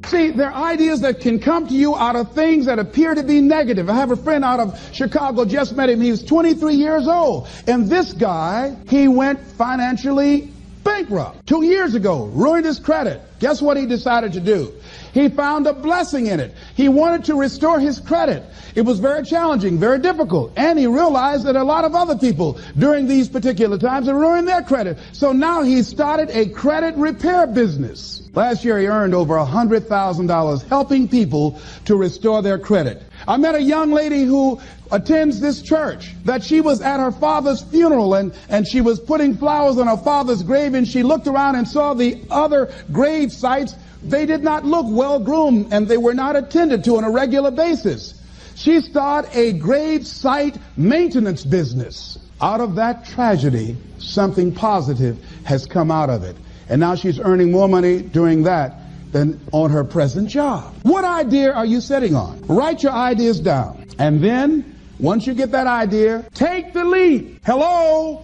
See, there are ideas that can come to you out of things that appear to be negative. I have a friend out of Chicago, just met him. He was 23 years old. And this guy, he went financially bankrupt 2 years ago, ruined his credit. Guess what he decided to do? He found a blessing in it. He wanted to restore his credit. It was very challenging, very difficult. And he realized that a lot of other people during these particular times had ruined their credit. So now he started a credit repair business. Last year he earned over $100,000 helping people to restore their credit. I met a young lady who attends this church, that she was at her father's funeral and she was putting flowers on her father's grave, and she looked around and saw the other grave sites. They did not look well groomed and they were not attended to on a regular basis. She started a grave site maintenance business. Out of that tragedy, something positive has come out of it. And now she's earning more money doing that than on her present job. What idea are you sitting on? Write your ideas down. And then, once you get that idea, take the leap. Hello?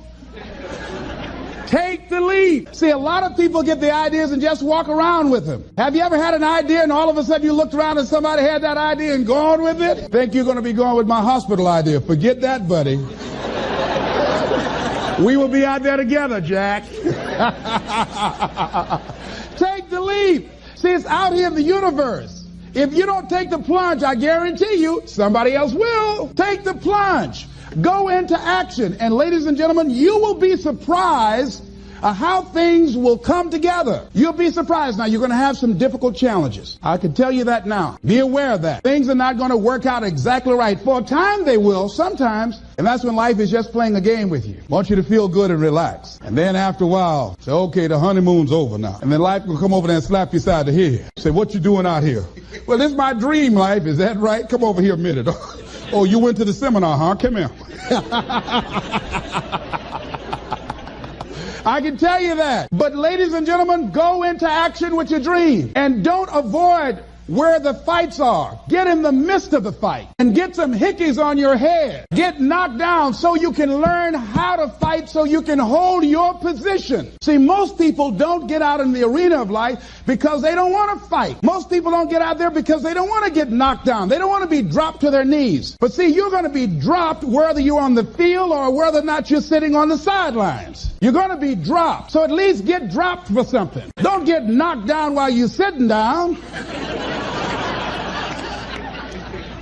Take the leap. See, a lot of people get the ideas and just walk around with them. Have you ever had an idea and all of a sudden you looked around and somebody had that idea and gone with it? Think you're going to be going with my hospital idea. Forget that, buddy. We will be out there together, Jack. Take the leap. See, it's out here in the universe. If you don't take the plunge, I guarantee you, somebody else will. Take the plunge. Go into action. And ladies and gentlemen, you will be surprised how things will come together. You'll be surprised. Now, you're going to have some difficult challenges. I can tell you that now. Be aware of that. Things are not going to work out exactly right. For a time, they will, sometimes. And that's when life is just playing a game with you. I want you to feel good and relax. And then after a while, say, okay, the honeymoon's over now. And then life will come over there and slap you side the head. Say, what you doing out here? Well, this is my dream life. Is that right? Come over here a minute. Oh, you went to the seminar, huh? Come here. I can tell you that. But ladies and gentlemen, go into action with your dream. And don't avoid where the fights are. Get in the midst of the fight and get some hickeys on your head. Get knocked down so you can learn how to fight, so you can hold your position. See, most people don't get out in the arena of life because they don't want to fight. Most people don't get out there because they don't want to get knocked down. They don't want to be dropped to their knees. But see, you're going to be dropped whether you're on the field or whether or not you're sitting on the sidelines. You're going to be dropped. So at least get dropped for something. Don't get knocked down while you're sitting down.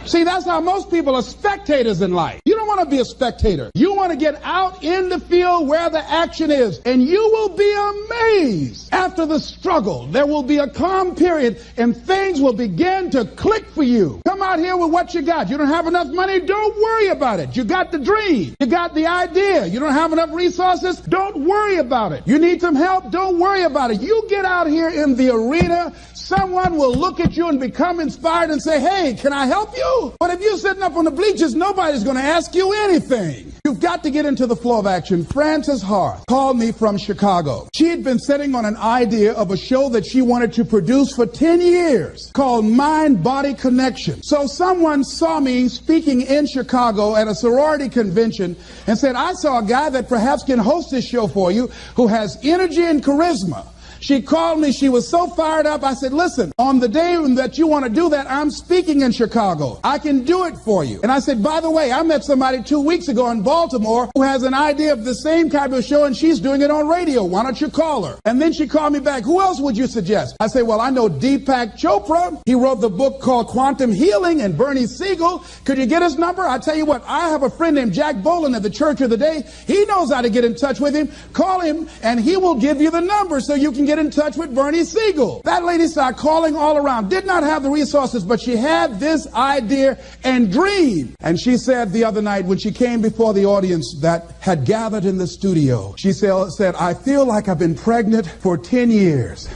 See, that's how most people are spectators in life. You don't want to be a spectator. You want to get out in the field where the action is, and you will be amazed. After the struggle, there will be a calm period, and things will begin to click for you. Come out here with what you got. You don't have enough money? Don't worry about it. You got the dream. You got the idea. You don't have enough resources? Don't worry about it. You need some help? Don't worry about it. You get out here in the arena, someone will look at you and become inspired and say, hey, can I help you? But if you're sitting up on the bleachers, nobody's going to ask you anything. You've got to get into the flow of action. Frances Harth called me from Chicago. She had been sitting on an idea of a show that she wanted to produce for 10 years called Mind-Body Connection. So someone saw me speaking in Chicago at a sorority convention and said, I saw a guy that perhaps can host this show for you who has energy and charisma. She called me. She was so fired up. I said, listen, on the day that you want to do that, I'm speaking in Chicago. I can do it for you. And I said, by the way, I met somebody 2 weeks ago in Baltimore who has an idea of the same type of show, and she's doing it on radio. Why don't you call her? And then she called me back. Who else would you suggest? I said, well, I know Deepak Chopra. He wrote the book called Quantum Healing, and Bernie Siegel. Could you get his number? I tell you what, I have a friend named Jack Boland at the Church of the Day. He knows how to get in touch with him. Call him, and he will give you the number so you can get in touch with Bernie Siegel. That lady started calling all around, did not have the resources, but she had this idea and dream. And she said the other night when she came before the audience that had gathered in the studio, she said, I feel like I've been pregnant for 10 years.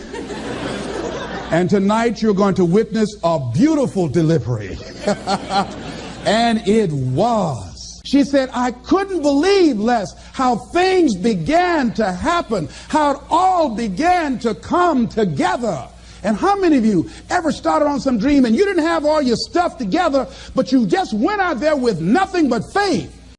And tonight you're going to witness a beautiful delivery. And it was. She said, I couldn't believe, Les, how things began to happen, how it all began to come together. And how many of you ever started on some dream and you didn't have all your stuff together, but you just went out there with nothing but faith?